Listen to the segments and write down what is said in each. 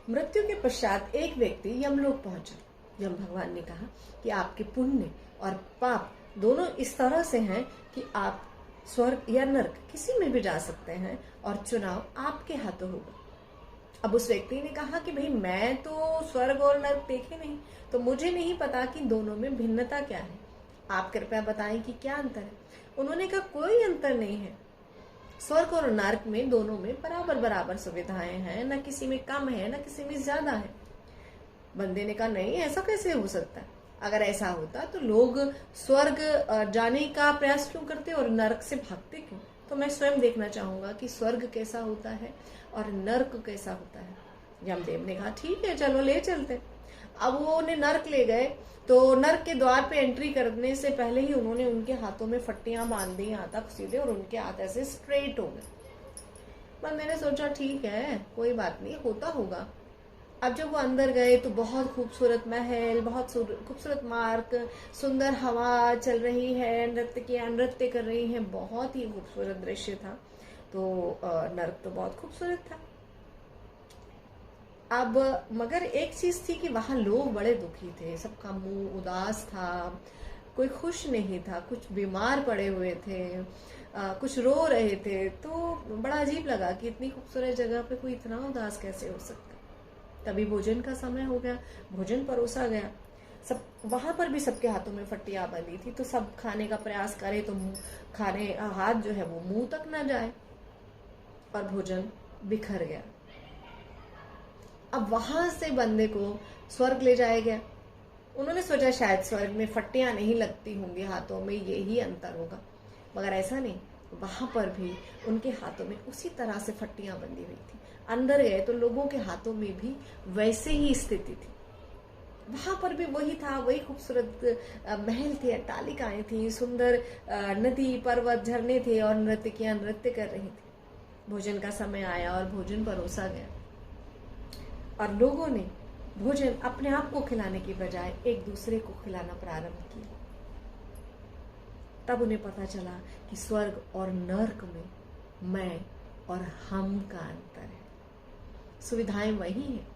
मृत्यु के पश्चात एक व्यक्ति यमलोक पहुंचा। यम भगवान ने कहा कि आपके पुण्य और पाप दोनों इस तरह से हैं कि आप स्वर्ग या नर्क किसी में भी जा सकते हैं और चुनाव आपके हाथों होगा। अब उस व्यक्ति ने कहा कि भाई मैं तो स्वर्ग और नर्क देखे नहीं, तो मुझे नहीं पता कि दोनों में भिन्नता क्या है, आप कृपया बताएं कि क्या अंतर है। उन्होंने कहा कोई अंतर नहीं है, स्वर्ग और नर्क में दोनों में बराबर बराबर सुविधाएं हैं, न किसी में कम है न किसी में ज्यादा है। बंदे ने कहा नहीं, ऐसा कैसे हो सकता है? अगर ऐसा होता तो लोग स्वर्ग जाने का प्रयास क्यों करते और नरक से भागते क्यों? तो मैं स्वयं देखना चाहूंगा कि स्वर्ग कैसा होता है और नर्क कैसा होता है। यमदेव ने कहा ठीक है, चलो ले चलते। अब वो उन्हें नर्क ले गए, तो नर्क के द्वार पे एंट्री करने से पहले ही उन्होंने उनके हाथों में फट्टियां बांध दी यहाँ तक सीधे, और उनके हाथ ऐसे स्ट्रेट हो गए। पर मैंने सोचा ठीक है, कोई बात नहीं, होता होगा। अब जब वो अंदर गए तो बहुत खूबसूरत महल, बहुत खूबसूरत मार्ग, सुंदर हवा चल रही है, नृत्य कर रही है, बहुत ही खूबसूरत दृश्य था। तो नर्क तो बहुत खूबसूरत था। अब मगर एक चीज थी कि वहां लोग बड़े दुखी थे, सबका मुंह उदास था, कोई खुश नहीं था, कुछ बीमार पड़े हुए थे, कुछ रो रहे थे। तो बड़ा अजीब लगा कि इतनी खूबसूरत जगह पे कोई इतना उदास कैसे हो सकता। तभी भोजन का समय हो गया, भोजन परोसा गया। सब वहां पर भी सबके हाथों में फट्टियां बंधी थी, तो सब खाने का प्रयास करे तो खाने हाथ जो है वो मुंह तक ना जाए, और भोजन बिखर गया। अब वहां से बंदे को स्वर्ग ले जाया गया। उन्होंने सोचा शायद स्वर्ग में फट्टियां नहीं लगती होंगी हाथों में, यही अंतर होगा, मगर ऐसा नहीं। वहां पर भी उनके हाथों में उसी तरह से फट्टियां बंधी हुई थी। अंदर गए तो लोगों के हाथों में भी वैसे ही स्थिति थी। वहां पर भी वही था, वही खूबसूरत महल थे, अट्टालिकाएं थी, सुंदर नदी पर्वत झरने थे, और नर्तकियां नृत्य कर रही थी। भोजन का समय आया और भोजन परोसा गया, और लोगों ने भोजन अपने आप को खिलाने की बजाय एक दूसरे को खिलाना प्रारंभ किया। तब उन्हें पता चला कि स्वर्ग और नर्क में मैं और हम का अंतर है। सुविधाएं वही हैं,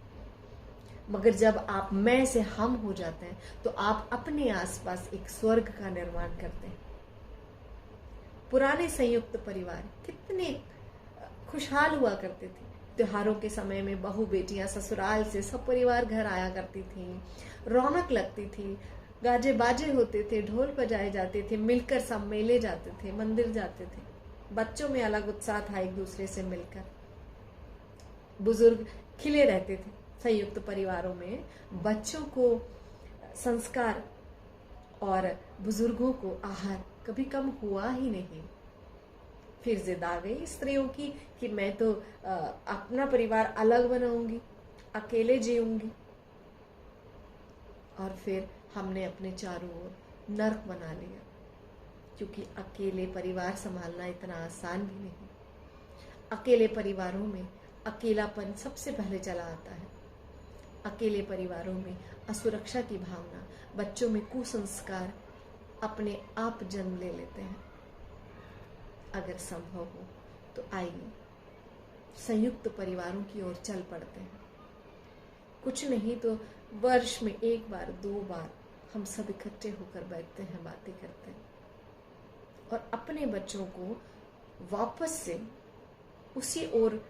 मगर जब आप मैं से हम हो जाते हैं तो आप अपने आसपास एक स्वर्ग का निर्माण करते हैं। पुराने संयुक्त परिवार कितने खुशहाल हुआ करते थे। त्योहारों के समय में बहू बेटियां ससुराल से सब परिवार घर आया करती थी, रौनक लगती थी, गाजे बाजे होते थे, ढोल बजाए जाते थे, मिलकर सब मेले जाते थे, मंदिर जाते थे। बच्चों में अलग उत्साह था एक दूसरे से मिलकर। बुजुर्ग खिले रहते थे। संयुक्त परिवारों में बच्चों को संस्कार और बुजुर्गों को आहार कभी कम हुआ ही नहीं। फिर जिद आ गई स्त्रियों की कि मैं तो अपना परिवार अलग बनाऊंगी, अकेले जीऊंगी। और फिर हमने अपने चारों ओर नर्क बना लिया, क्योंकि अकेले परिवार संभालना इतना आसान भी नहीं। अकेले परिवारों में अकेलापन सबसे पहले चला आता है। अकेले परिवारों में असुरक्षा की भावना, बच्चों में कुसंस्कार अपने आप जन्म ले लेते हैं। अगर संभव हो तो आइए संयुक्त परिवारों की ओर चल पड़ते हैं। कुछ नहीं तो वर्ष में एक बार दो बार हम सब इकट्ठे होकर बैठते हैं, बातें करते हैं, और अपने बच्चों को वापस से उसी ओर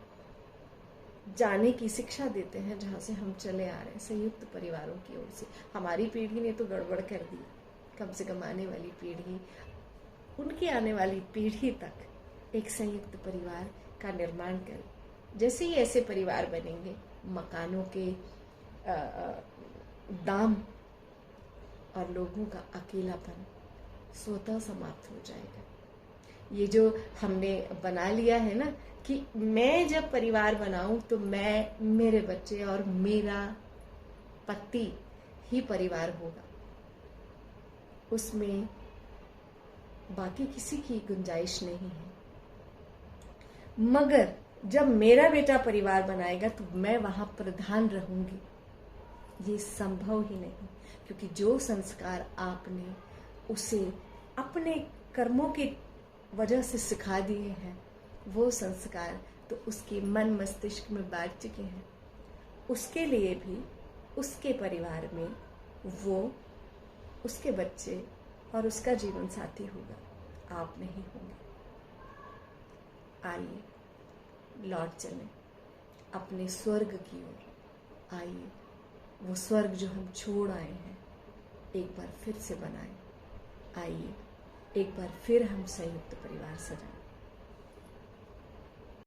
जाने की शिक्षा देते हैं जहां से हम चले आ रहे हैं, संयुक्त परिवारों की ओर से। हमारी पीढ़ी ने तो गड़बड़ कर दी, कम से कम आने वाली पीढ़ी, उनकी आने वाली पीढ़ी तक एक संयुक्त परिवार का निर्माण करें। जैसे ही ऐसे परिवार बनेंगे, मकानों के दाम और लोगों का अकेलापन स्वतः समाप्त हो जाएगा। ये जो हमने बना लिया है ना कि मैं जब परिवार बनाऊं तो मैं, मेरे बच्चे और मेरा पति ही परिवार होगा, उसमें बाकी किसी की गुंजाइश नहीं है। मगर जब मेरा बेटा परिवार बनाएगा तो मैं वहां प्रधान रहूंगी, ये संभव ही नहीं। क्योंकि जो संस्कार आपने उसे अपने कर्मों की वजह से सिखा दिए हैं, वो संस्कार तो उसके मन मस्तिष्क में बैठ चुके हैं। उसके लिए भी उसके परिवार में वो, उसके बच्चे और उसका जीवन साथी होगा, आप नहीं होंगे। आइए लौट चलें अपने स्वर्ग की ओर। आइए वो स्वर्ग जो हम छोड़ आए हैं एक बार फिर से बनाएं। आइए एक बार फिर हम संयुक्त परिवार सजाएं।